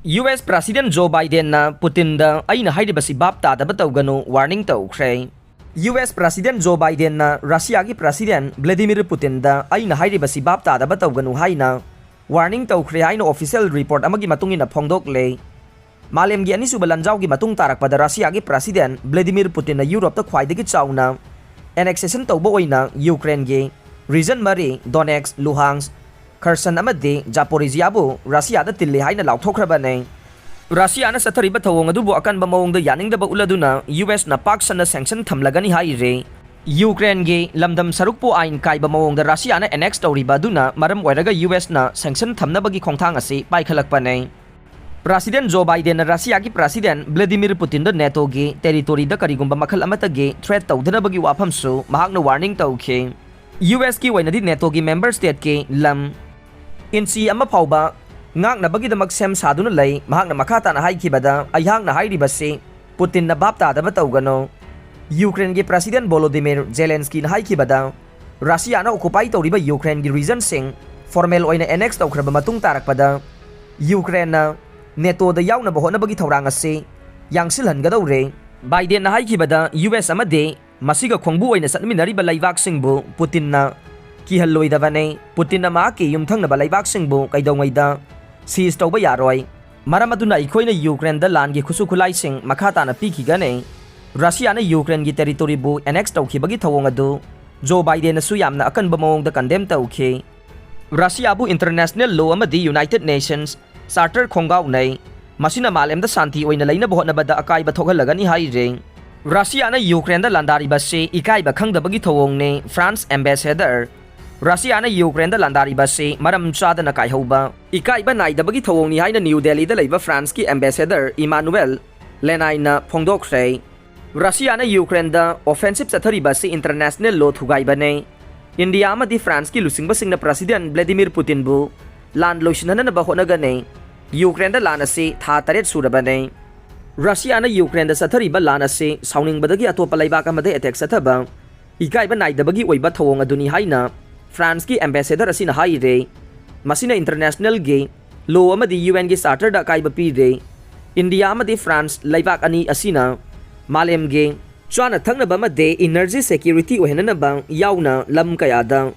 US President Joe Biden na Putin da Eina Hairibasi Bhap Tadaba Touganu warning Toukhre. US President Joe Biden na Russia ki President Vladimir Putin da Eina Hairibasi Bhap Tadaba Touganu haina warning Toukhre haina official report amagi matungin na phongdokle. Malem gi anisuba lanjaw gi matung tarakpada Russia ki President Vladimir Putin na Europe ta khwaidagi chawna annexation tawba oina Ukraine gi region mari Donetsk, Luhansk, Kherson amadi Zaporizhia bu Russia da tilli haina lauthokhrabane. Russia na sathariba thawong adubu akanba mawongda yaningdaba uladuna US na pak sana sanction thamlagani haire. Ukraine gi lamdam sarukpo ain kaiba mawongda Russia na annex tawriba duna maram oiraga US na sanction thamnabagi khongthang asi paikhalakpane. President Joe Biden na Russia ki President Vladimir Putin da NATO gi territory da karigumba makhal amata gi threat tawdhanabagi wafamsu mahakna warning tawkhe. US ki wainadi NATO gi member state ki lam Insi ama phauba ngak na bagi damak sem saduna lay mahak na makata na haikibada ayhang na hairibasi Putin na Bhap Tadaba Touganu. Ukraine gi President Volodymyr Zelensky na haikibada Russia na occupy tawriba Ukraine gi region sing formal oina annex tawkhraba matung tarakpada Ukraine na NATO da yawna bahona bagi thawrang ase yangsilhan gadawre. Biden na haikibada US amade masiga khongbu oina satminariba laibak singbu Putin na kihalloidabane Putin na maki yumthangnaba laibak singbu kaidongwaida seize tawba yaroi maram aduna ikhoina Ukraine da lan gi khusu khulai sing makhata na pikigane. Russia na Ukraine gi territory bu annex tawkhibagi thawong adu Joe Biden na su yamna akanba mawong da condemn tawkhe. Russia bu international law amadi United Nations Charter khongaw nei masina malem da santi oina leina bohna bada akaiba thokhalagani haire. Russia na Ukraine da landariba se ikaiba khangdabagi thawong ne France ambassador Russia na Ukraine da landariba se maram chada na kaihauba ikaiba naidabagi thawong ni haina New Delhi da leiba France ki ambassador Emmanuel Lenai na phongdokre. Russia na Ukraine da offensive sathariba se international law thugaiba ne India ma di France ki lusingba singna President Vladimir Putin bu land loishinana na bahona ne Ukraine da lana se tha taret suraba ne. Russia na Ukraine da sathariba lana se sauning badagi atopa laibak amade attack sathaba ikaiba naidabagi oiba thawong aduni haina France ki ambassador asina haire masina international ge law amadi UN ge charter da kaiba pi re India amadi France laibak ani asina malem ge chana thangna ba made energy security ohenana bang yauna lam kayada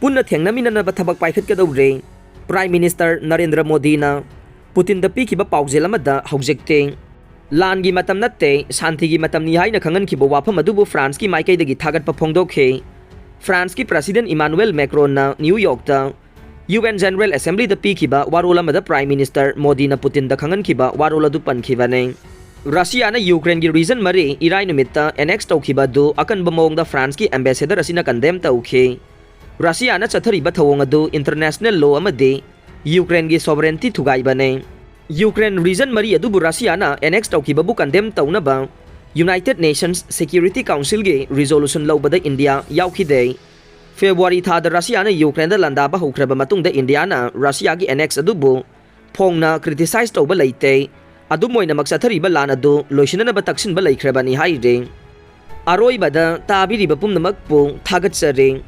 punna thengnamina na bathabak paikhat kadawre. Prime Minister Narendra Modi na Putin da pi kiba paujel amada haujekte lan gi matam natte shanti gi matam ni haina khangan kibo wafam adubu France ki maikai dagi thagat pa phongdokhe. France ki President Emmanuel Macron na New York da UN General Assembly da pi kiba warola mada Prime Minister Modi na Putin da khangan kiba warola du pankhiba ne. Russia na Ukraine gi region mari irai numitta annex tawkhiba du akan bamong da France ki ambassador asina condemn tawkhe. Russia na chathariba thawong adu international law amade Ukraine gi sovereignty thugaiba ne. Ukraine region mari adubu Russia na annex tawkhiba bu condemn tawna ba United Nations Security Council ge resolution lawbada India yaukhide. February tha da Russia na Ukraine da landaba hokraba matung da India na Russia gi annex adubu phongna criticize tawba leite adu moina maksathariba lan adu loishinana ba taksin ba laikhraba ni haire. Aroi bada tabiriba pumnamak pu thagat sare.